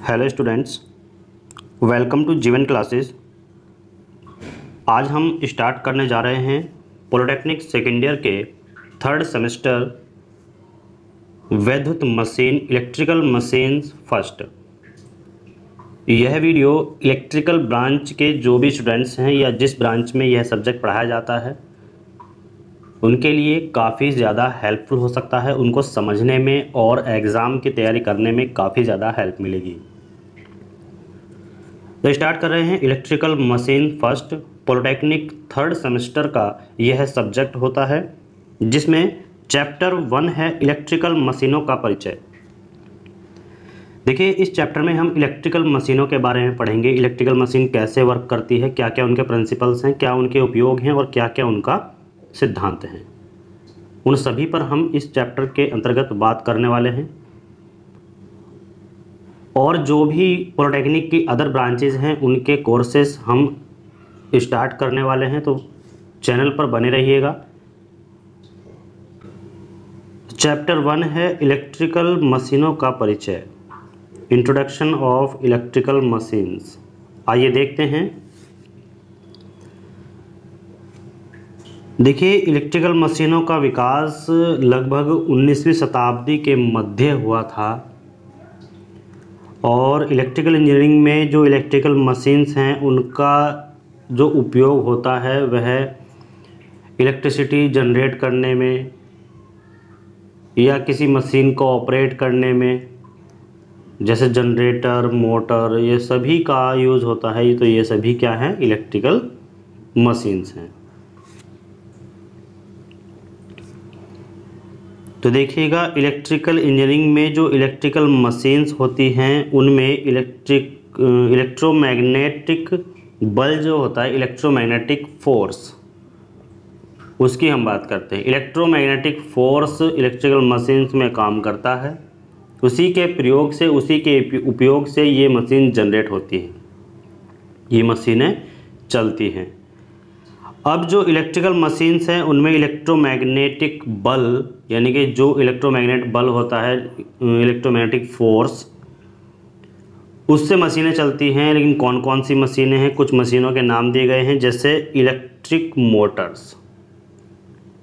Hello students, welcome to जीवन classes. आज हम स्टार्ट करने जा रहे हैं पॉलिटेक्निक सेकेंड ईयर के थर्ड सेमेस्टर वैद्युत मशीन इलेक्ट्रिकल मशीन्स फर्स्ट। यह वीडियो इलेक्ट्रिकल ब्रांच के जो भी स्टूडेंट्स हैं या जिस ब्रांच में यह सब्जेक्ट पढ़ाया जाता है उनके लिए काफ़ी ज़्यादा हेल्पफुल हो सकता है, उनको समझने में और एग्ज़ाम की तैयारी करने में काफ़ी ज़्यादा हेल्प मिलेगी। तो स्टार्ट कर रहे हैं electrical machine first. Polytechnic third semester का यह सब्जेक्ट होता है जिसमें चैप्टर 1 है इलेक्ट्रिकल मशीनों का परिचय। देखिए, इस चैप्टर में हम इलेक्ट्रिकल मशीनों के बारे में पढ़ेंगे। इलेक्ट्रिकल मशीन कैसे वर्क करती है, क्या क्या उनके प्रिंसिपल्स हैं, क्या उनके उपयोग हैं और क्या क्या उनका सिद्धांत हैं, उन सभी पर हम इस चैप्टर के अंतर्गत बात करने वाले हैं। और जो भी पॉलिटेक्निक की अदर ब्रांचेज हैं उनके कोर्सेज हम स्टार्ट करने वाले हैं, तो चैनल पर बने रहिएगा। चैप्टर 1 है इलेक्ट्रिकल मशीनों का परिचय, इंट्रोडक्शन ऑफ इलेक्ट्रिकल मशीन्स। आइए देखते हैं। देखिए, इलेक्ट्रिकल मशीनों का विकास लगभग 19वीं शताब्दी के मध्य हुआ था और इलेक्ट्रिकल इंजीनियरिंग में जो इलेक्ट्रिकल मशीन्स हैं उनका जो उपयोग होता है वह इलेक्ट्रिसिटी जनरेट करने में या किसी मशीन को ऑपरेट करने में, जैसे जनरेटर, मोटर, ये सभी का यूज़ होता है। तो ये सभी क्या हैं? इलेक्ट्रिकल मशीन्स हैं। तो देखिएगा, इलेक्ट्रिकल इंजीनियरिंग में जो इलेक्ट्रिकल मशीन्स होती हैं उनमें इलेक्ट्रोमैग्नेटिक बल जो होता है, इलेक्ट्रोमैग्नेटिक फोर्स, उसकी हम बात करते हैं। इलेक्ट्रोमैग्नेटिक फोर्स इलेक्ट्रिकल मशीन्स में काम करता है, उसी के प्रयोग से, उसी के उपयोग से ये मशीन जनरेट होती है, ये मशीनें चलती हैं। अब जो इलेक्ट्रिकल मशीन्स हैं उनमें इलेक्ट्रोमैग्नेटिक बल, यानी कि जो इलेक्ट्रोमैग्नेट बल होता है, इलेक्ट्रोमैग्नेटिक फोर्स, उससे मशीनें चलती हैं। लेकिन कौन कौन सी मशीनें हैं? कुछ मशीनों के नाम दिए गए हैं, जैसे इलेक्ट्रिक मोटर्स,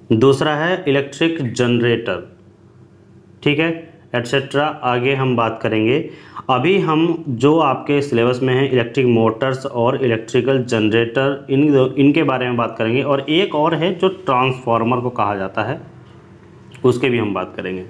दूसरा है इलेक्ट्रिक जनरेटर, ठीक है, एटसेट्रा। आगे हम बात करेंगे। अभी हम जो आपके सिलेबस में है इलेक्ट्रिक मोटर्स और इलेक्ट्रिकल जनरेटर, इनके बारे में बात करेंगे। और एक और है जो ट्रांसफार्मर को कहा जाता है, उसके भी हम बात करेंगे।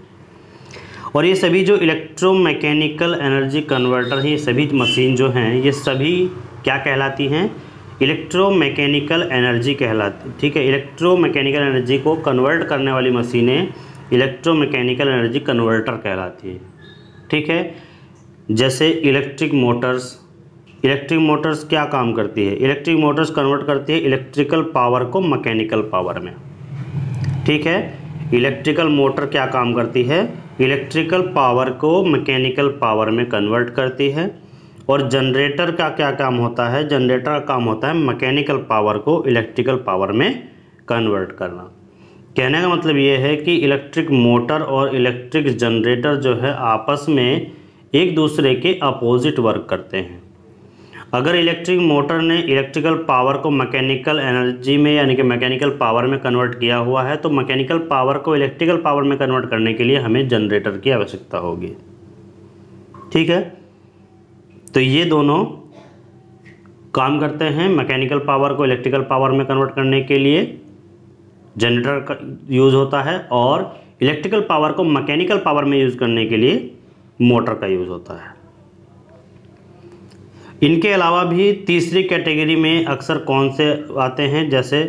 और ये सभी जो इलेक्ट्रोमैकेनिकल एनर्जी कन्वर्टर हैं, ये सभी मशीन जो हैं ये सभी क्या कहलाती हैं? इलेक्ट्रोमैकेनिकल एनर्जी कहलाती, ठीक है। इलेक्ट्रोमैकेनिकल एनर्जी को कन्वर्ट करने वाली मशीनें इलेक्ट्रोमैकेनिकल एनर्जी कन्वर्टर कहलाती है, ठीक है। जैसे इलेक्ट्रिक मोटर्स क्या काम करती है? इलेक्ट्रिक मोटर्स कन्वर्ट करती है इलेक्ट्रिकल पावर को मैकेनिकल पावर में, ठीक है। इलेक्ट्रिकल मोटर क्या काम करती है? इलेक्ट्रिकल पावर को मैकेनिकल पावर में कन्वर्ट करती है। और जनरेटर का क्या काम होता है? जनरेटर का काम होता है मैकेनिकल पावर को इलेक्ट्रिकल पावर में कन्वर्ट करना। कहने का मतलब ये है कि इलेक्ट्रिक मोटर और इलेक्ट्रिक जनरेटर जो है आपस में एक दूसरे के अपोजिट वर्क करते हैं। अगर इलेक्ट्रिक मोटर ने इलेक्ट्रिकल पावर को मैकेनिकल एनर्जी में, यानी कि मैकेनिकल पावर में कन्वर्ट किया हुआ है, तो मैकेनिकल पावर को इलेक्ट्रिकल पावर में कन्वर्ट करने के लिए हमें जनरेटर की आवश्यकता होगी, ठीक है। तो ये दोनों काम करते हैं। मैकेनिकल पावर को इलेक्ट्रिकल पावर में कन्वर्ट करने के लिए जनरेटर का यूज़ होता है और इलेक्ट्रिकल पावर को मैकेनिकल पावर में यूज़ करने के लिए मोटर का यूज़ होता है। इनके अलावा भी तीसरी कैटेगरी में अक्सर कौन से आते हैं? जैसे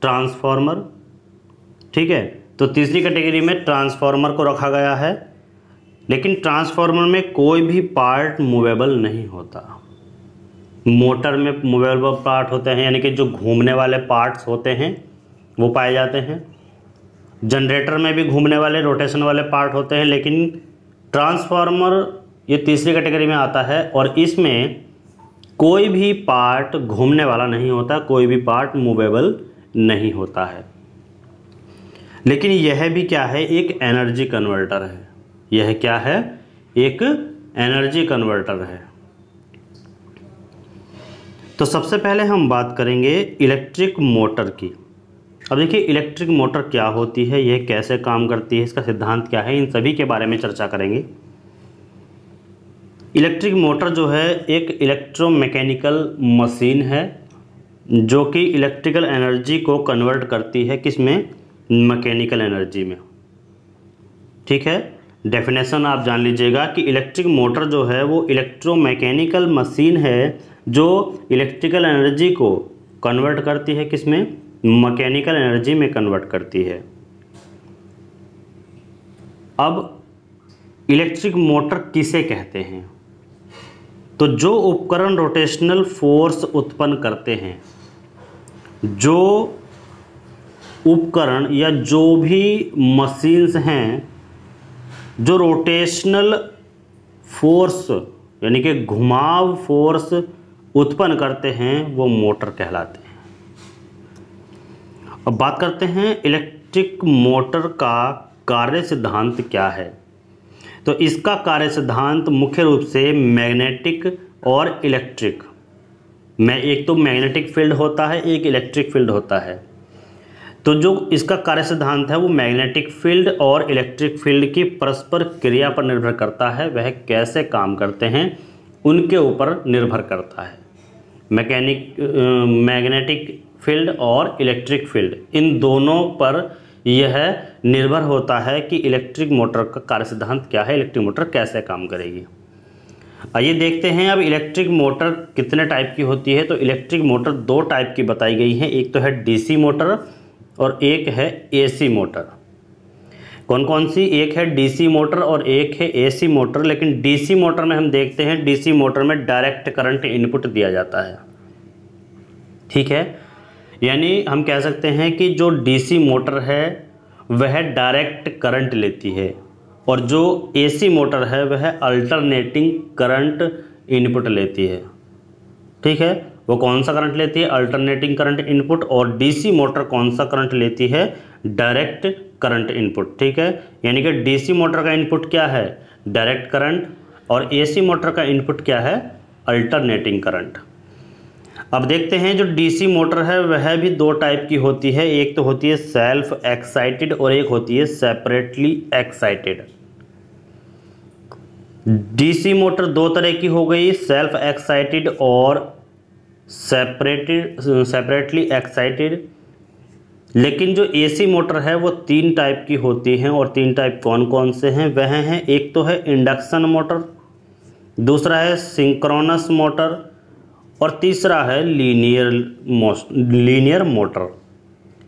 ट्रांसफार्मर, ठीक है। तो तीसरी कैटेगरी में ट्रांसफार्मर को रखा गया है। लेकिन ट्रांसफार्मर में कोई भी पार्ट मूवेबल नहीं होता। मोटर में मूवेबल पार्ट होते हैं, यानी कि जो घूमने वाले पार्ट्स होते हैं वो पाए जाते हैं। जनरेटर में भी घूमने वाले, रोटेशन वाले पार्ट होते हैं। लेकिन ट्रांसफार्मर ये तीसरी कैटेगरी में आता है और इसमें कोई भी पार्ट घूमने वाला नहीं होता, कोई भी पार्ट मूवेबल नहीं होता है। लेकिन यह भी क्या है? एक एनर्जी कन्वर्टर है। यह क्या है? एक एनर्जी कन्वर्टर है। तो सबसे पहले हम बात करेंगे इलेक्ट्रिक मोटर की। अब देखिए इलेक्ट्रिक मोटर क्या होती है, यह कैसे काम करती है, इसका सिद्धांत क्या है, इन सभी के बारे में चर्चा करेंगे। इलेक्ट्रिक मोटर जो है एक इलेक्ट्रोमैकेनिकल मशीन है जो कि इलेक्ट्रिकल एनर्जी को कन्वर्ट करती है किसमें, मैकेनिकल एनर्जी में। ठीक है, डेफिनेशन आप जान लीजिएगा कि इलेक्ट्रिक मोटर जो है वो इलेक्ट्रोमैकेनिकल मशीन है जो इलेक्ट्रिकल एनर्जी को कन्वर्ट करती है किसमें, मैकेनिकल एनर्जी में कन्वर्ट करती है। अब इलेक्ट्रिक मोटर किसे कहते हैं, तो जो उपकरण रोटेशनल फोर्स उत्पन्न करते हैं, जो उपकरण या जो भी मशीन्स हैं जो रोटेशनल फोर्स यानी कि घुमाव फोर्स उत्पन्न करते हैं, वो मोटर कहलाते हैं। अब बात करते हैं इलेक्ट्रिक मोटर का कार्य सिद्धांत क्या है। तो इसका कार्य सिद्धांत मुख्य रूप से मैग्नेटिक और इलेक्ट्रिक में, एक तो मैग्नेटिक फील्ड होता है, एक इलेक्ट्रिक फील्ड होता है। तो जो इसका कार्य सिद्धांत है वो मैग्नेटिक फील्ड और इलेक्ट्रिक फील्ड की परस्पर क्रिया पर निर्भर करता है, वह कैसे काम करते हैं उनके ऊपर निर्भर करता है। मैग्नेटिक फील्ड और इलेक्ट्रिक फील्ड, इन दोनों पर यह निर्भर होता है कि इलेक्ट्रिक मोटर का कार्य सिद्धांत क्या है, इलेक्ट्रिक मोटर कैसे काम करेगी। आइए देखते हैं अब इलेक्ट्रिक मोटर कितने टाइप की होती है। तो इलेक्ट्रिक मोटर दो टाइप की बताई गई है, एक तो है डीसी मोटर और एक है एसी मोटर। कौन कौन सी, एक है डीसी मोटर और एक है एसी मोटर। लेकिन डीसी मोटर में हम देखते हैं, डीसी मोटर में डायरेक्ट करंट इनपुट दिया जाता है। ठीक है, यानी हम कह सकते हैं कि जो डीसी मोटर है वह डायरेक्ट करंट लेती है और जो एसी मोटर है वह अल्टरनेटिंग करंट इनपुट लेती है। ठीक है, वो कौन सा करंट लेती है, अल्टरनेटिंग करंट इनपुट। और डीसी मोटर कौन सा करंट लेती है, डायरेक्ट करंट इनपुट। ठीक है, यानी कि डीसी मोटर का इनपुट क्या है, डायरेक्ट करंट, और एसी मोटर का इनपुट क्या है, अल्टरनेटिंग करंट। अब देखते हैं जो डीसी मोटर है वह भी दो टाइप की होती है, एक तो होती है सेल्फ एक्साइटेड और एक होती है सेपरेटली एक्साइटेड। डीसी मोटर दो तरह की हो गई, सेल्फ एक्साइटेड और सेपरेटली एक्साइटेड। लेकिन जो एसी मोटर है वो तीन टाइप की होती हैं, और तीन टाइप कौन कौन से हैं वह हैं, एक तो है इंडक्शन मोटर, दूसरा है सिंक्रोनस मोटर और तीसरा है लीनियर मोटर।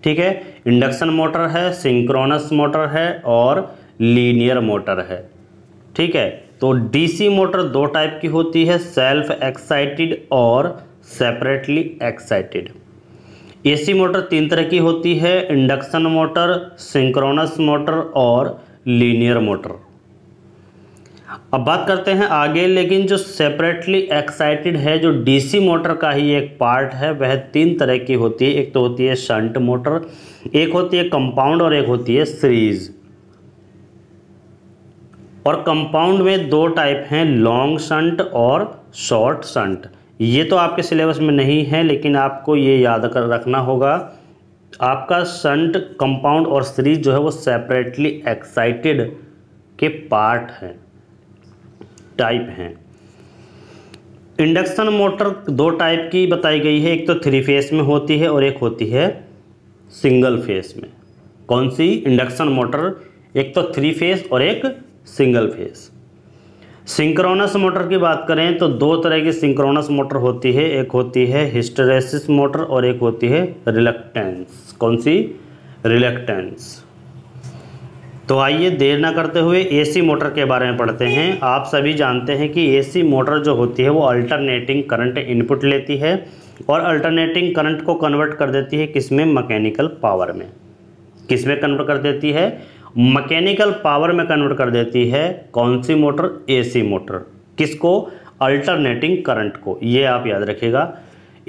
ठीक है, इंडक्शन मोटर है, सिंक्रोनस मोटर है और लीनियर मोटर है। ठीक है, तो डीसी मोटर दो टाइप की होती है, सेल्फ एक्साइटेड और सेपरेटली एक्साइटेड। एसी मोटर तीन तरह की होती है, इंडक्शन मोटर, सिंक्रोनस मोटर और लीनियर मोटर। अब बात करते हैं आगे, लेकिन जो सेपरेटली एक्साइटेड है, जो डीसी मोटर का ही एक पार्ट है, वह तीन तरह की होती है। एक तो होती है शंट मोटर, एक होती है कंपाउंड और एक होती है सीरीज। और कंपाउंड में दो टाइप हैं, लॉन्ग शंट और शॉर्ट शंट। ये तो आपके सिलेबस में नहीं है, लेकिन आपको ये याद कर रखना होगा। आपका शंट, कंपाउंड और सीरीज जो है वो सेपरेटली एक्साइटेड के पार्ट हैं, टाइप हैं। इंडक्शन मोटर दो टाइप की बताई गई है, एक तो थ्री फेस में होती है और एक होती है सिंगल फेस में। कौन सी, इंडक्शन मोटर एक तो थ्री फेस और एक सिंगल फेस। सिंक्रोनस मोटर की बात करें तो दो तरह की सिंक्रोनस मोटर होती है, एक होती है हिस्टेरेसिस मोटर और एक होती है रिलक्टेंस। कौन सी, रिलक्टेंस। तो आइए देर ना करते हुए एसी मोटर के बारे में पढ़ते हैं। आप सभी जानते हैं कि एसी मोटर जो होती है वो अल्टरनेटिंग करंट इनपुट लेती है और अल्टरनेटिंग करंट को कन्वर्ट कर देती है किसमें, मैकेनिकल पावर में। किसमें कन्वर्ट कर देती है, मैकेनिकल पावर में कन्वर्ट कर देती है। कौन सी मोटर, एसी मोटर। किसको, अल्टरनेटिंग करंट को। ये आप याद रखिएगा,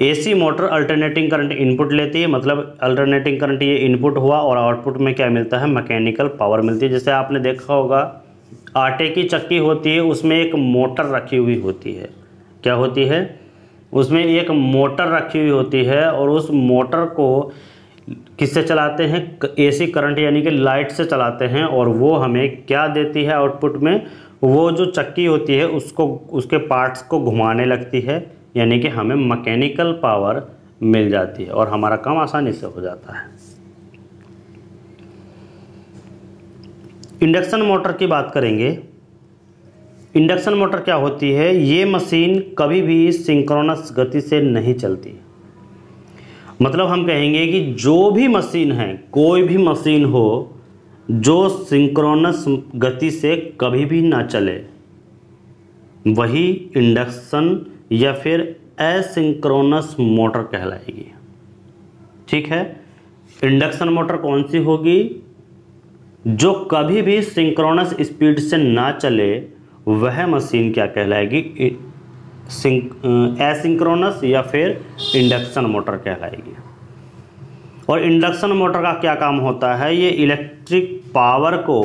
AC motor alternating current input लेती है, मतलब अल्टरनेटिंग करंट ये इनपुट हुआ और आउटपुट में क्या मिलता है, मैकेनिकल पावर मिलती है। जैसे आपने देखा होगा आटे की चक्की होती है, उसमें एक मोटर रखी हुई होती है। क्या होती है? उसमें एक मोटर रखी हुई होती है और उस मोटर को किससे चलाते हैं? एसी करंट यानी कि लाइट से चलाते हैं। और वो हमें क्या देती है आउटपुट में? वो जो चक्की होती है उसको, उसके पार्ट्स को घुमाने लगती है, यानी कि हमें मैकेनिकल पावर मिल जाती है और हमारा काम आसानी से हो जाता है। इंडक्शन मोटर की बात करेंगे। इंडक्शन मोटर क्या होती है? ये मशीन कभी भी सिंक्रोनस गति से नहीं चलती। मतलब हम कहेंगे कि जो भी मशीन है, कोई भी मशीन हो जो सिंक्रोनस गति से कभी भी ना चले, वही इंडक्शन या फिर एसिंक्रोनस मोटर कहलाएगी। ठीक है, इंडक्शन मोटर कौन सी होगी? जो कभी भी सिंक्रोनस स्पीड से ना चले, वह मशीन क्या कहलाएगी? एसिंक्रोनस या फिर इंडक्शन मोटर कहलाएगी। और इंडक्शन मोटर का क्या काम होता है? ये इलेक्ट्रिक पावर को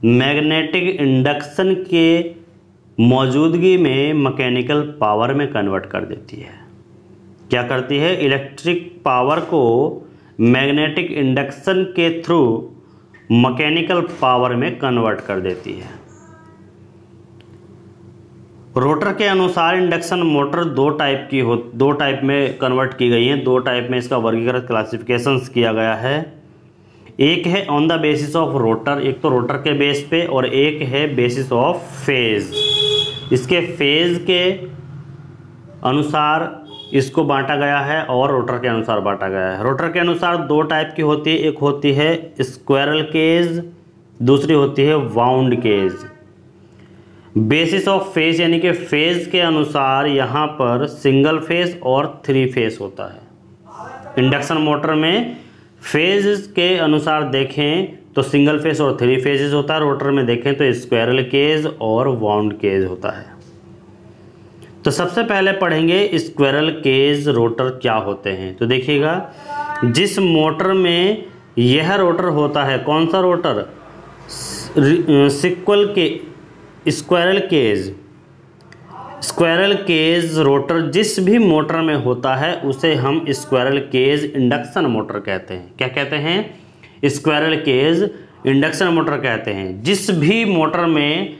मैग्नेटिक इंडक्शन के मौजूदगी में मैकेनिकल पावर में कन्वर्ट कर देती है। क्या करती है? इलेक्ट्रिक पावर को मैग्नेटिक इंडक्शन के थ्रू मैकेनिकल पावर में कन्वर्ट कर देती है। रोटर के अनुसार इंडक्शन मोटर दो टाइप में कन्वर्ट की गई हैं। दो टाइप में इसका वर्गीकृत क्लासिफिकेशंस किया गया है। एक है on the basis of rotor, एक तो रोटर के बेस पे, और एक है बेसिस ऑफ फेज। इसके फेज के अनुसार इसको बांटा गया है और रोटर के अनुसार बांटा गया है। रोटर के अनुसार दो टाइप की होती है, एक होती है स्क्वायरल केज, दूसरी होती है wound cage. Basis of phase यानी कि फेज के अनुसार यहाँ पर सिंगल फेज और 3 फेज होता है। इंडक्शन मोटर में फेज के अनुसार देखें तो सिंगल फेज और 3 फेजेस होता है, रोटर में देखें तो स्क्वायरल केज और वाउंड केज होता है। तो सबसे पहले पढ़ेंगे स्क्वायरल केज रोटर क्या होते हैं। तो देखिएगा, जिस मोटर में यह रोटर होता है, कौन सा रोटर? स्क्वायरल केज रोटर जिस भी मोटर में होता है उसे हम स्क्वायरल केज इंडक्शन मोटर कहते हैं। क्या कहते हैं? स्क्वायरल केज इंडक्शन मोटर कहते हैं। जिस भी मोटर में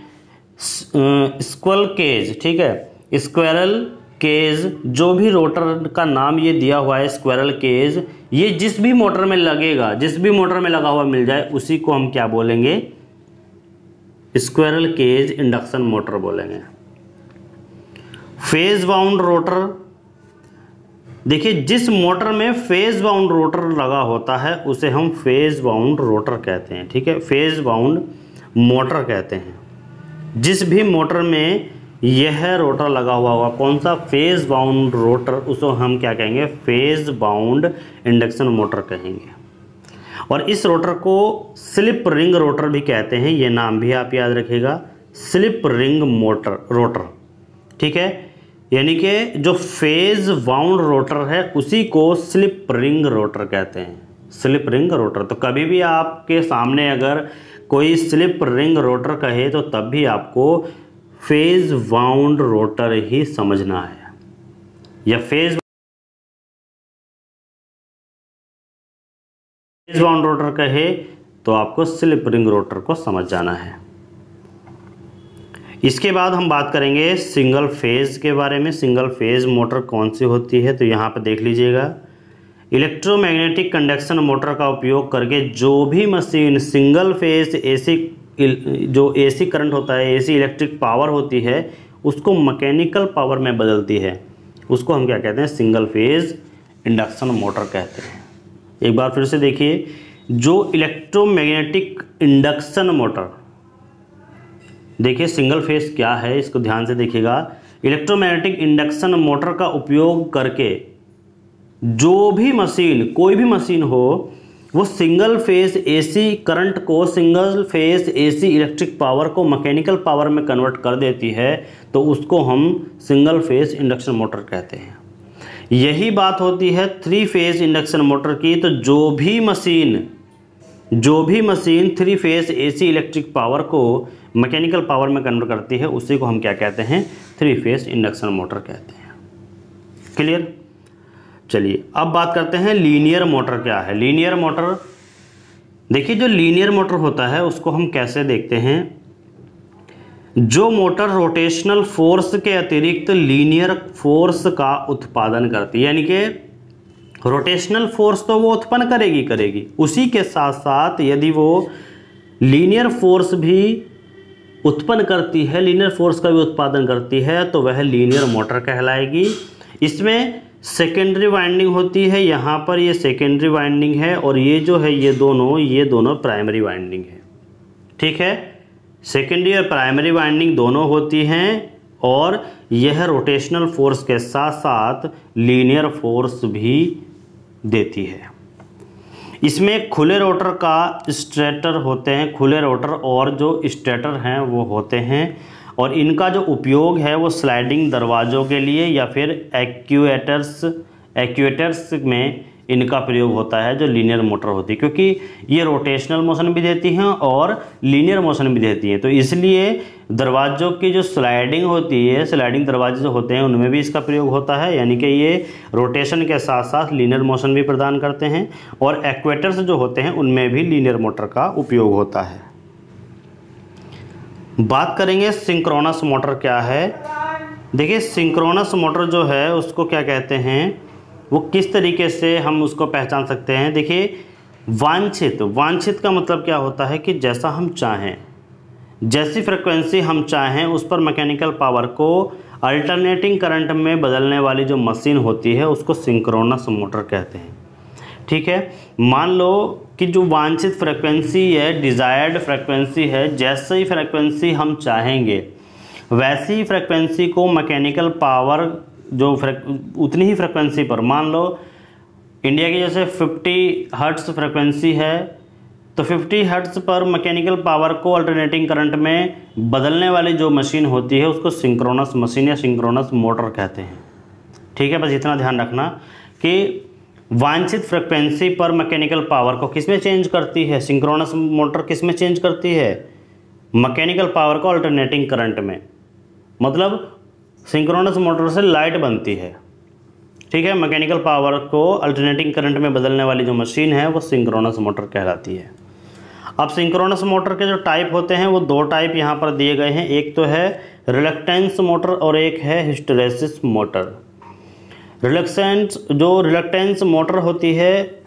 स्क्वायरल केज, ठीक है, स्क्वायरल केज, जो भी रोटर का नाम ये दिया हुआ है स्क्वायरल केज, ये जिस भी मोटर में लगेगा, जिस भी मोटर में लगा हुआ मिल जाए, उसी को हम क्या बोलेंगे? स्क्वायरल केज इंडक्शन मोटर बोलेंगे। फेज बाउंड रोटर, देखिए जिस मोटर में फेज बाउंड रोटर लगा होता है उसे हम फेज बाउंड रोटर कहते हैं। ठीक है, फेज बाउंड मोटर कहते हैं। जिस भी मोटर में यह रोटर लगा हुआ होगा, कौन सा? फेज बाउंड रोटर, उसको हम क्या कहेंगे? फेज बाउंड इंडक्शन मोटर कहेंगे। और इस रोटर को स्लिप रिंग रोटर भी कहते हैं। ये नाम भी आप याद रखिएगा, स्लिप रिंग रोटर। ठीक है, यानी कि जो फेज बाउंड रोटर है उसी को स्लिप रिंग रोटर कहते हैं। Slip ring rotor. तो कभी भी आपके सामने अगर कोई स्लिप रिंग रोटर कहे तो तब भी आपको फेज बाउंड रोटर ही समझना है, या फेज बाउंड रोटर कहे तो आपको स्लिप रिंग रोटर को समझ जाना है। इसके बाद हम बात करेंगे सिंगल फेज के बारे में। सिंगल फेज मोटर कौन सी होती है? तो यहाँ पर देख लीजिएगा, इलेक्ट्रोमैग्नेटिक कंडक्शन मोटर का उपयोग करके जो भी मशीन सिंगल फेज एसी, जो एसी करंट होता है, एसी इलेक्ट्रिक पावर होती है, उसको मैकेनिकल पावर में बदलती है, उसको हम क्या कहते हैं? सिंगल फेज इंडक्शन मोटर कहते हैं। एक बार फिर से देखिए, जो इलेक्ट्रोमैग्नेटिक इंडक्शन मोटर, देखिए सिंगल फेज क्या है, इसको ध्यान से देखिएगा। इलेक्ट्रोमैग्नेटिक इंडक्शन मोटर का उपयोग करके जो भी मशीन, कोई भी मशीन हो, वो सिंगल फेज एसी करंट को, single phase AC electric power को मैकेनिकल पावर में कन्वर्ट कर देती है, तो उसको हम सिंगल फेज इंडक्शन मोटर कहते हैं। यही बात होती है 3 फेज इंडक्शन मोटर की। तो जो भी मशीन जो भी machine 3 phase AC electric power को मैकेनिकल पावर में कन्वर्ट करती है उसी को हम क्या कहते हैं, 3 फेज इंडक्शन मोटर कहते हैं। क्लियर। चलिए अब बात करते हैं लीनियर मोटर क्या है। लीनियर मोटर, देखिए जो लीनियर मोटर होता है उसको हम कैसे देखते हैं, जो मोटर रोटेशनल फोर्स के अतिरिक्त लीनियर फोर्स का उत्पादन करती है, यानी कि रोटेशनल फोर्स तो वो उत्पन्न करेगी, उसी के साथ साथ यदि वो लीनियर फोर्स भी उत्पन्न करती है, लीनियर फोर्स का भी उत्पादन करती है, तो वह लीनियर मोटर कहलाएगी। इसमें सेकेंडरी वाइंडिंग होती है, यहाँ पर ये सेकेंडरी वाइंडिंग है और ये जो है ये दोनों प्राइमरी वाइंडिंग है। ठीक है, सेकेंडरी और प्राइमरी वाइंडिंग दोनों होती हैं और यह रोटेशनल फोर्स के साथ साथ लीनियर फोर्स भी देती है। इसमें खुले रोटर का स्टेटर होते हैं, खुले रोटर और जो स्टेटर हैं वो होते हैं और इनका जो उपयोग है वो स्लाइडिंग दरवाज़ों के लिए या फिर एक्चुएटर्स में इनका प्रयोग होता है जो लीनियर मोटर होती है, क्योंकि ये रोटेशनल मोशन भी देती हैं और लीनियर मोशन भी देती हैं। तो इसलिए दरवाज़ों की जो स्लाइडिंग होती है, स्लाइडिंग दरवाजे जो होते हैं उनमें भी इसका प्रयोग होता है, यानी कि ये रोटेशन के साथ साथ लीनियर मोशन भी प्रदान करते हैं और एक्चुएटर्स जो होते हैं उनमें भी लीनियर मोटर का उपयोग होता है। बात करेंगे सिंक्रोनस मोटर क्या है। देखिए सिंक्रोनस मोटर जो है उसको क्या कहते हैं, वो किस तरीके से हम उसको पहचान सकते हैं। देखिए वांछित का मतलब क्या होता है कि जैसा हम चाहें, जैसी फ्रिक्वेंसी हम चाहें उस पर मैकेनिकल पावर को अल्टरनेटिंग करंट में बदलने वाली जो मशीन होती है उसको सिंक्रोनस मोटर कहते हैं। ठीक है, मान लो कि जो वांछित फ्रिक्वेंसी है, डिज़ायर्ड फ्रिक्वेंसी है, जैसे ही फ्रिक्वेंसी हम चाहेंगे वैसी ही फ्रिक्वेंसी को मैकेनिकल पावर जो उतनी ही फ्रिक्वेंसी पर, मान लो इंडिया की जैसे 50 हर्ट्ज़ फ्रिक्वेंसी है तो 50 हर्ट्ज़ पर मैकेनिकल पावर को अल्टरनेटिंग करंट में बदलने वाली जो मशीन होती है उसको सिंक्रोनस मशीन या सिंक्रोनस मोटर कहते हैं। ठीक है, बस इतना ध्यान रखना कि वांछित फ्रिक्वेंसी पर मैकेनिकल पावर को किस में चेंज करती है, सिंक्रोनस मोटर किस में चेंज करती है, मैकेनिकल पावर को अल्टरनेटिंग करंट में, मतलब सिंक्रोनस मोटर से लाइट बनती है। ठीक है, मैकेनिकल पावर को अल्टरनेटिंग करंट में बदलने वाली जो मशीन है वो सिंक्रोनस मोटर कहलाती है। अब सिंक्रोनस मोटर के जो टाइप होते हैं वो 2 टाइप यहाँ पर दिए गए हैं, एक तो है रिलक्टेंस मोटर और एक है हिस्टैरिसीस मोटर। रिलक्टेंस मोटर होती है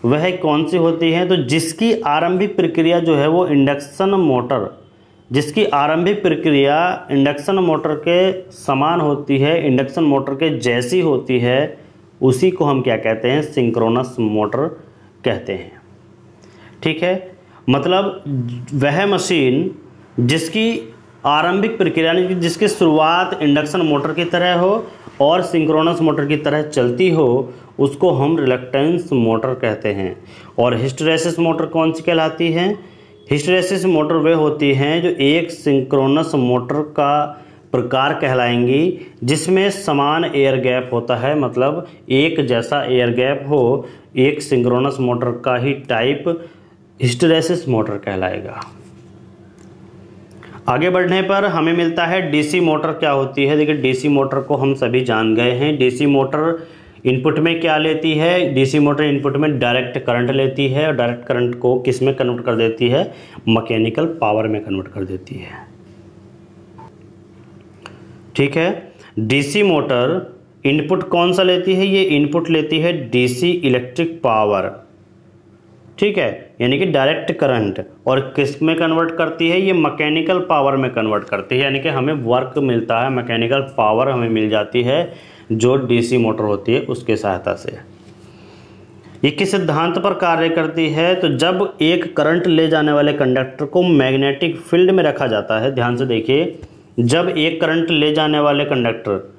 वह कौन सी होती है, तो जिसकी आरंभिक प्रक्रिया जो है वो इंडक्शन मोटर के समान होती है, इंडक्शन मोटर के जैसी होती है, उसी को हम क्या कहते हैं, सिंक्रोनस मोटर कहते हैं। ठीक है, मतलब वह मशीन जिसकी आरंभिक प्रक्रिया यानी जिसकी शुरुआत इंडक्शन मोटर की तरह हो और सिंक्रोनस मोटर की तरह चलती हो उसको हम रिलक्टेंस मोटर कहते हैं। और हिस्टैरिसीस मोटर कौन सी कहलाती है, हिस्टैरिसीस मोटर वे होती हैं जो एक सिंक्रोनस मोटर का प्रकार कहलाएंगी जिसमें समान एयर गैप होता है, मतलब एक जैसा एयर गैप हो, एक सिंक्रोनस मोटर का ही टाइप हिस्टैरिसीस मोटर कहलाएगा। आगे बढ़ने पर हमें मिलता है डीसी मोटर क्या होती है। देखिए डीसी मोटर को हम सभी जान गए हैं। डीसी मोटर इनपुट में क्या लेती है, डीसी मोटर इनपुट में डायरेक्ट करंट लेती है और डायरेक्ट करंट को किस में कन्वर्ट कर देती है, मैकेनिकल पावर में कन्वर्ट कर देती है। ठीक है, डीसी मोटर इनपुट कौन सा लेती है, ये इनपुट लेती है डीसी इलेक्ट्रिक पावर। ठीक है, यानी कि डायरेक्ट करंट, और किस में कन्वर्ट करती है, ये मैकेनिकल पावर में कन्वर्ट करती है, यानी कि हमें वर्क मिलता है, मैकेनिकल पावर हमें मिल जाती है जो डीसी मोटर होती है उसके सहायता से। ये किस सिद्धांत पर कार्य करती है, तो जब एक करंट ले जाने वाले कंडक्टर को मैग्नेटिक फील्ड में रखा जाता है, ध्यान से देखिए, जब एक करंट ले जाने वाले कंडक्टर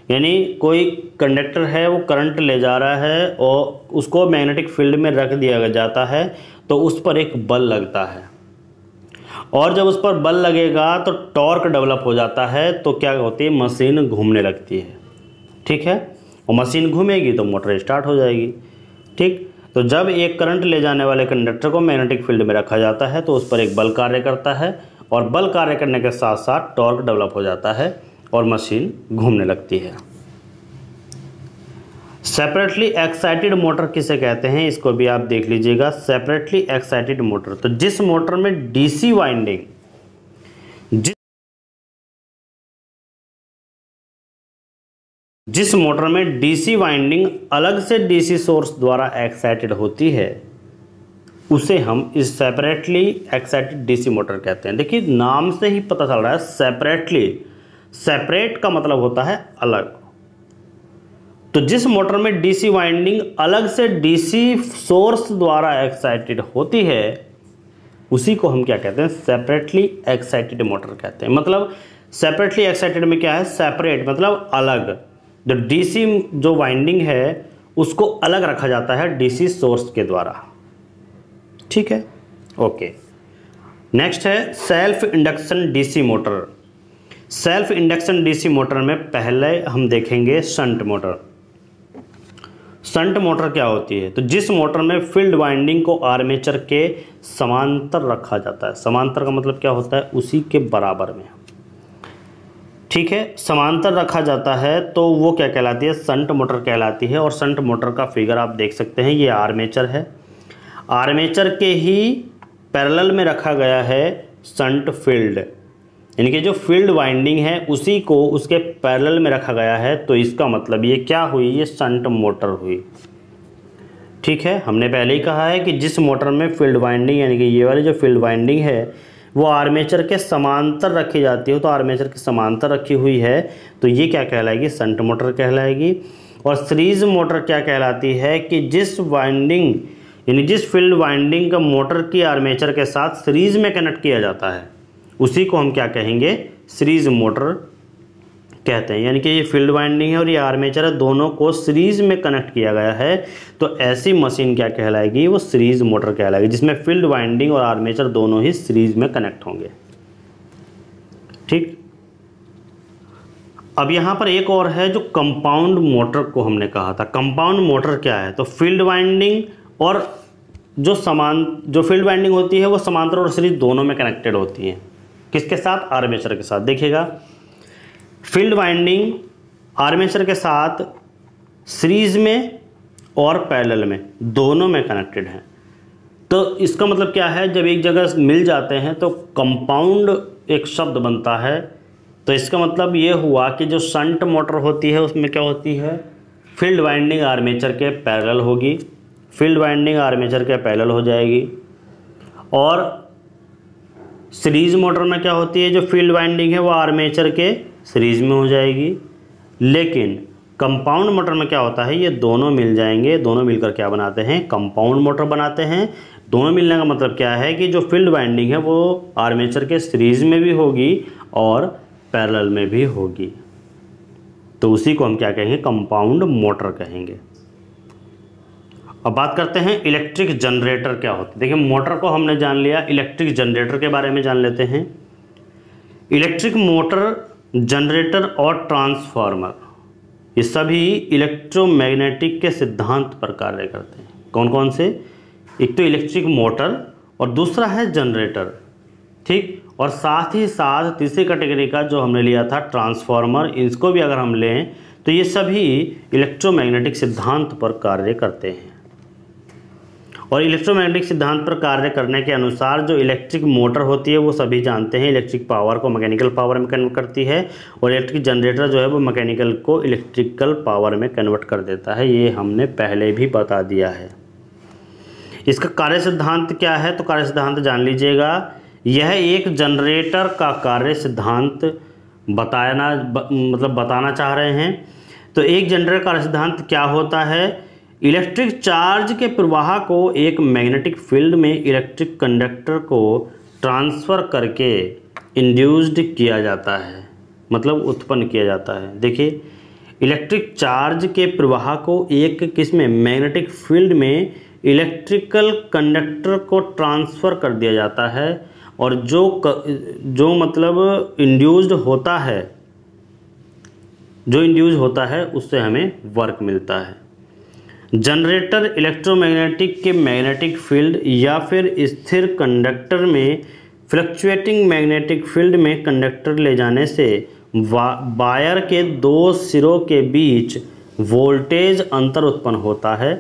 यानी कोई कंडक्टर है वो करंट ले जा रहा है और उसको मैग्नेटिक फील्ड में रख दिया जाता है तो उस पर एक बल लगता है, और जब उस पर बल लगेगा तो टॉर्क डेवलप हो जाता है, तो क्या होती है, मशीन घूमने लगती है। ठीक है, और मशीन घूमेगी तो मोटर स्टार्ट हो जाएगी। ठीक, तो जब एक करंट ले जाने वाले कंडक्टर को मैग्नेटिक फील्ड में रखा जाता है तो उस पर एक बल कार्य करता है और बल कार्य करने के साथ साथ टॉर्क डेवलप हो जाता है और मशीन घूमने लगती है। सेपरेटली एक्साइटेड मोटर किसे कहते हैं, इसको भी आप देख लीजिएगा। सेपरेटली एक्साइटेड मोटर, तो जिस मोटर में डीसी वाइंडिंग जिस मोटर में डीसी वाइंडिंग अलग से डीसी सोर्स द्वारा एक्साइटेड होती है उसे हम इस सेपरेटली एक्साइटेड डीसी मोटर कहते हैं। देखिए नाम से ही पता चल रहा है सेपरेटली, सेपरेट का मतलब होता है अलग। तो जिस मोटर में डीसी वाइंडिंग अलग से डीसी सोर्स द्वारा एक्साइटेड होती है उसी को हम क्या कहते हैं, सेपरेटली एक्साइटेड मोटर कहते हैं। मतलब सेपरेटली एक्साइटेड में क्या है, सेपरेट मतलब अलग, जो डीसी जो वाइंडिंग है उसको अलग रखा जाता है डीसी सोर्स के द्वारा। ठीक है, ओके। नेक्स्ट है self induction DC motor. Self induction DC motor में पहले हम देखेंगे शंट मोटर। शंट मोटर क्या होती है, तो जिस मोटर में फील्ड वाइंडिंग को आर्मेचर के समांतर रखा जाता है। समांतर का मतलब क्या होता है, उसी के बराबर में। ठीक है, समांतर रखा जाता है तो वो क्या कहलाती है, शंट मोटर कहलाती है। और शंट मोटर का फिगर आप देख सकते हैं, ये आर्मेचर है, आर्मेचर के ही पैरेलल में रखा गया है शंट फील्ड, यानी कि जो फील्ड वाइंडिंग है उसी को उसके पैरेलल में रखा गया है। तो इसका मतलब ये क्या हुई, ये शंट मोटर हुई। ठीक है, हमने पहले ही कहा है कि जिस मोटर में फील्ड वाइंडिंग यानी कि ये वाली जो फील्ड वाइंडिंग है वो आर्मेचर के समांतर रखी जाती है, तो आर्मेचर के समांतर रखी हुई है तो ये क्या कहलाएगी, शंट मोटर कहलाएगी। और सीरीज मोटर क्या कहलाती है कि जिस वाइंडिंग यानी जिस फील्ड वाइंडिंग का मोटर की आर्मेचर के साथ सीरीज में कनेक्ट किया जाता है उसी को हम क्या कहेंगे, सीरीज मोटर कहते हैं। यानी कि ये फील्ड वाइंडिंग है और ये आर्मेचर है, दोनों को सीरीज में कनेक्ट किया गया है तो ऐसी मशीन क्या कहलाएगी, वो सीरीज मोटर कहलाएगी, जिसमें फील्ड वाइंडिंग और आर्मेचर दोनों ही सीरीज में कनेक्ट होंगे। ठीक, अब यहाँ पर एक और है जो कंपाउंड मोटर को हमने कहा था। कंपाउंड मोटर क्या है, तो फील्ड वाइंडिंग और जो फील्ड वाइंडिंग होती है वो समांतर और सीरीज दोनों में कनेक्टेड होती है। किसके साथ, आर्मेचर के साथ। देखिएगा फील्ड वाइंडिंग आर्मेचर के साथ सीरीज में और पैरेलल में दोनों में कनेक्टेड है। तो इसका मतलब क्या है, जब एक जगह मिल जाते हैं तो कंपाउंड एक शब्द बनता है। तो इसका मतलब ये हुआ कि जो शंट मोटर होती है उसमें क्या होती है, फील्ड वाइंडिंग आर्मेचर के पैरेलल होगी, फील्ड वाइंडिंग आर्मेचर के पैरेलल हो जाएगी। और सीरीज मोटर में क्या होती है, जो फील्ड वाइंडिंग है वो आर्मेचर के सीरीज में हो जाएगी। लेकिन कंपाउंड मोटर में क्या होता है, ये दोनों मिल जाएंगे, दोनों मिलकर क्या बनाते हैं, कंपाउंड मोटर बनाते हैं। दोनों मिलने का मतलब क्या है कि जो फील्ड वाइंडिंग है वो आर्मेचर के सीरीज में भी होगी और पैरेलल में भी होगी। तो उसी को हम क्या कहेंगे, कंपाउंड मोटर कहेंगे। अब बात करते हैं इलेक्ट्रिक जनरेटर क्या होता है। देखिए मोटर को हमने जान लिया, इलेक्ट्रिक जनरेटर के बारे में जान लेते हैं। इलेक्ट्रिक मोटर, जनरेटर और ट्रांसफार्मर ये सभी इलेक्ट्रोमैग्नेटिक के सिद्धांत पर कार्य करते हैं। कौन कौन से, एक तो इलेक्ट्रिक मोटर और दूसरा है जनरेटर। ठीक, और साथ ही साथ तीसरी कैटेगरी का जो हमने लिया था ट्रांसफार्मर, इसको भी अगर हम लें तो ये सभी इलेक्ट्रोमैग्नेटिक सिद्धांत पर कार्य करते हैं। और इलेक्ट्रोमैग्नेटिक सिद्धांत पर कार्य करने के अनुसार जो इलेक्ट्रिक मोटर होती है वो सभी जानते हैं इलेक्ट्रिक पावर को मैकेनिकल पावर में कन्वर्ट करती है, और इलेक्ट्रिक जनरेटर जो है वो मैकेनिकल को इलेक्ट्रिकल पावर में कन्वर्ट कर देता है। ये हमने पहले भी बता दिया है। इसका कार्य सिद्धांत क्या है, तो कार्य सिद्धांत जान लीजिएगा। यह एक जनरेटर का कार्य सिद्धांत बताना चाह रहे हैं। तो एक जनरेटर कार्य सिद्धांत क्या होता है, इलेक्ट्रिक चार्ज के प्रवाह को एक मैग्नेटिक फील्ड में इलेक्ट्रिक कंडक्टर को ट्रांसफ़र करके इंड्यूस्ड किया जाता है, मतलब उत्पन्न किया जाता है। देखिए इलेक्ट्रिक चार्ज के प्रवाह को एक किसमें, मैग्नेटिक फील्ड में इलेक्ट्रिकल कंडक्टर को ट्रांसफ़र कर दिया जाता है, और जो मतलब इंड्यूस्ड होता है उससे हमें वर्क मिलता है। जनरेटर इलेक्ट्रोमैग्नेटिक के मैग्नेटिक फील्ड या फिर स्थिर कंडक्टर में फ्लक्चुएटिंग मैग्नेटिक फील्ड में कंडक्टर ले जाने से वायर के दो सिरों के बीच वोल्टेज अंतर उत्पन्न होता है,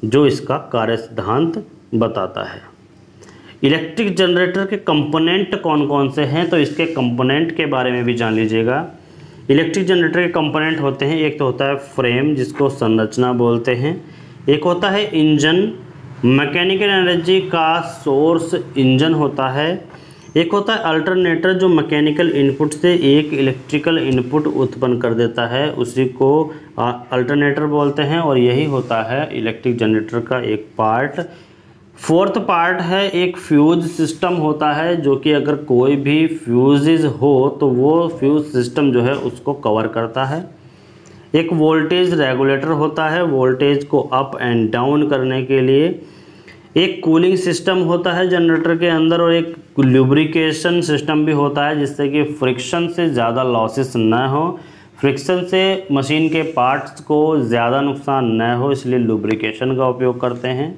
जो इसका कार्य सिद्धांत बताता है। इलेक्ट्रिक जनरेटर के कंपोनेंट कौन कौन से हैं, तो इसके कंपोनेंट के बारे में भी जान लीजिएगा। इलेक्ट्रिक जनरेटर के कंपोनेंट होते हैं, एक तो होता है फ्रेम जिसको संरचना बोलते हैं, एक होता है इंजन, मैकेनिकल एनर्जी का सोर्स इंजन होता है, एक होता है अल्टरनेटर जो मैकेनिकल इनपुट से एक इलेक्ट्रिकल इनपुट उत्पन्न कर देता है, उसी को अल्टरनेटर बोलते हैं, और यही होता है इलेक्ट्रिक जनरेटर का एक पार्ट। फोर्थ पार्ट है एक फ्यूज सिस्टम होता है, जो कि अगर कोई भी फ्यूजेज हो तो वो फ्यूज सिस्टम जो है उसको कवर करता है। एक वोल्टेज रेगुलेटर होता है, वोल्टेज को अप एंड डाउन करने के लिए। एक कूलिंग सिस्टम होता है जनरेटर के अंदर, और एक लुब्रिकेशन सिस्टम भी होता है, जिससे कि फ्रिक्शन से ज़्यादा लॉसेस न हो, फ्रिक्शन से मशीन के पार्ट्स को ज़्यादा नुकसान न हो, इसलिए लुब्रिकेशन का उपयोग करते हैं।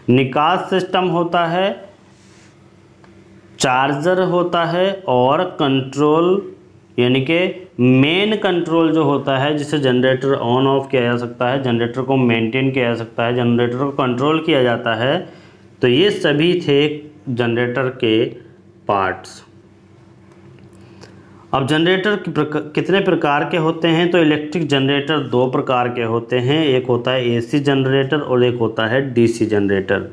निकास सिस्टम होता है, चार्जर होता है, और कंट्रोल यानी कि मेन कंट्रोल जो होता है, जिसे जनरेटर ऑन ऑफ किया जा सकता है, जनरेटर को मेंटेन किया जा सकता है, जनरेटर को कंट्रोल किया जाता है। तो ये सभी थे जनरेटर के पार्ट्स। अब जनरेटर कितने प्रकार के होते हैं, तो इलेक्ट्रिक जनरेटर दो प्रकार के होते हैं, एक होता है एसी जनरेटर और एक होता है डीसी जनरेटर।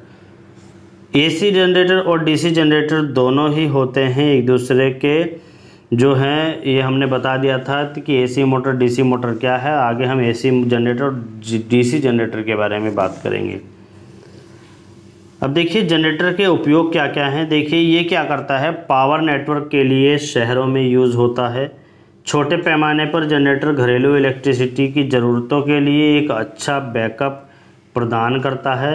एसी जनरेटर और डीसी जनरेटर दोनों ही होते हैं एक दूसरे के जो हैं, ये हमने बता दिया था कि एसी मोटर डीसी मोटर क्या है। आगे हम एसी जनरेटर और डीसी जनरेटर के बारे में बात करेंगे। अब देखिए जनरेटर के उपयोग क्या क्या हैं। देखिए ये क्या करता है, पावर नेटवर्क के लिए शहरों में यूज़ होता है। छोटे पैमाने पर जनरेटर घरेलू इलेक्ट्रिसिटी की ज़रूरतों के लिए एक अच्छा बैकअप प्रदान करता है।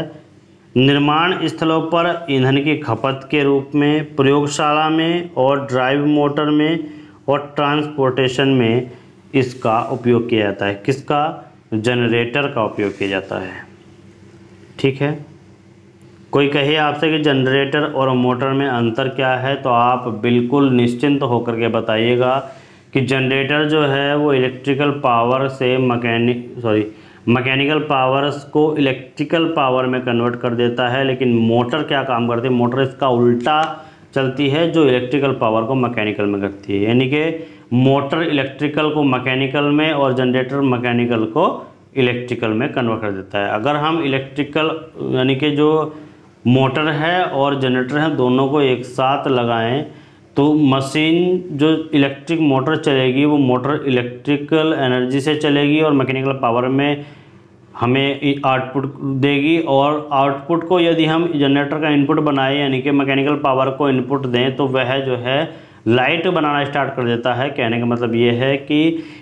निर्माण स्थलों पर ईंधन की खपत के रूप में, प्रयोगशाला में और ड्राइव मोटर में और ट्रांसपोर्टेशन में इसका उपयोग किया जाता है। किसका? जनरेटर का उपयोग किया जाता है। ठीक है, कोई कहे आपसे कि जनरेटर और मोटर में अंतर क्या है, तो आप बिल्कुल निश्चिंत होकर के बताइएगा कि जनरेटर जो है वो इलेक्ट्रिकल पावर से मैकेनिकल पावर्स को इलेक्ट्रिकल पावर में कन्वर्ट कर देता है। लेकिन मोटर क्या काम करती है, मोटर इसका उल्टा चलती है, जो इलेक्ट्रिकल पावर को मैकेनिकल में करती है। यानी कि मोटर इलेक्ट्रिकल को मैकेनिकल में और जनरेटर मैकेनिकल को इलेक्ट्रिकल में कन्वर्ट कर देता है। अगर हम इलेक्ट्रिकल यानी कि जो मोटर है और जनरेटर है दोनों को एक साथ लगाएं तो मशीन जो इलेक्ट्रिक मोटर चलेगी वो मोटर इलेक्ट्रिकल एनर्जी से चलेगी और मैकेनिकल पावर में हमें आउटपुट देगी। और आउटपुट को यदि हम जनरेटर का इनपुट बनाए यानी कि मैकेनिकल पावर को इनपुट दें तो वह जो है लाइट बनाना स्टार्ट कर देता है। कहने का मतलब ये है कि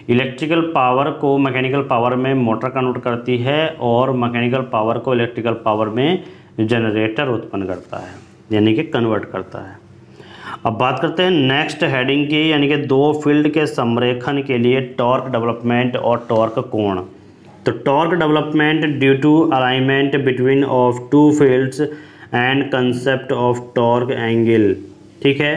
इलेक्ट्रिकल पावर को मैकेनिकल पावर में मोटर कन्वर्ट करती है और मैकेनिकल पावर को इलेक्ट्रिकल पावर में जनरेटर उत्पन्न करता है, यानी कि कन्वर्ट करता है। अब बात करते हैं नेक्स्ट हेडिंग की, यानी कि दो फील्ड के संरेखन के लिए टॉर्क डेवलपमेंट और टॉर्क कोण। तो torque development due to alignment between of two fields and concept of torque angle. ठीक है,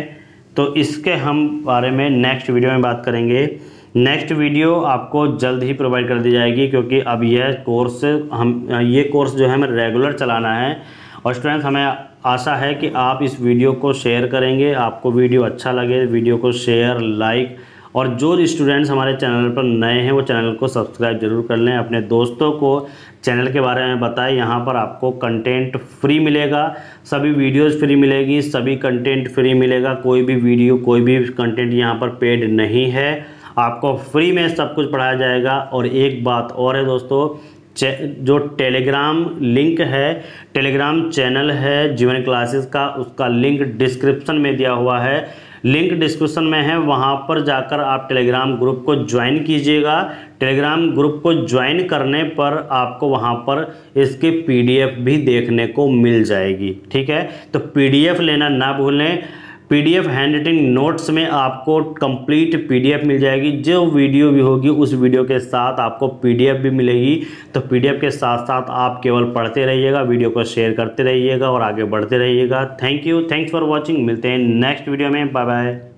तो इसके हम बारे में नेक्स्ट वीडियो में बात करेंगे। नेक्स्ट वीडियो आपको जल्द ही प्रोवाइड कर दी जाएगी, क्योंकि अब यह कोर्स ये कोर्स जो है हमें रेगुलर चलाना है। और स्टूडेंट्स, हमें आशा है कि आप इस वीडियो को शेयर करेंगे। आपको वीडियो अच्छा लगे वीडियो को शेयर, लाइक, और जो स्टूडेंट्स हमारे चैनल पर नए हैं वो चैनल को सब्सक्राइब जरूर कर लें। अपने दोस्तों को चैनल के बारे में बताएं। यहाँ पर आपको कंटेंट फ्री मिलेगा, सभी वीडियोस फ्री मिलेगी, सभी कंटेंट फ्री मिलेगा। कोई भी वीडियो कोई भी कंटेंट यहाँ पर पेड नहीं है, आपको फ्री में सब कुछ पढ़ाया जाएगा। और एक बात और है दोस्तों, जो टेलीग्राम लिंक है, टेलीग्राम चैनल है जीवन क्लासेस का, उसका लिंक डिस्क्रिप्शन में दिया हुआ है। लिंक डिस्क्रिप्शन में है, वहाँ पर जाकर आप टेलीग्राम ग्रुप को ज्वाइन कीजिएगा। टेलीग्राम ग्रुप को ज्वाइन करने पर आपको वहाँ पर इसकी PDF भी देखने को मिल जाएगी। ठीक है, तो PDF लेना ना भूलें। PDF हैंड राइटिंग नोट्स में आपको कंप्लीट PDF मिल जाएगी। जो वीडियो भी होगी उस वीडियो के साथ आपको PDF भी मिलेगी। तो PDF के साथ साथ आप केवल पढ़ते रहिएगा, वीडियो को शेयर करते रहिएगा और आगे बढ़ते रहिएगा। Thank you, thanks for watching. मिलते हैं नेक्स्ट वीडियो में। Bye bye.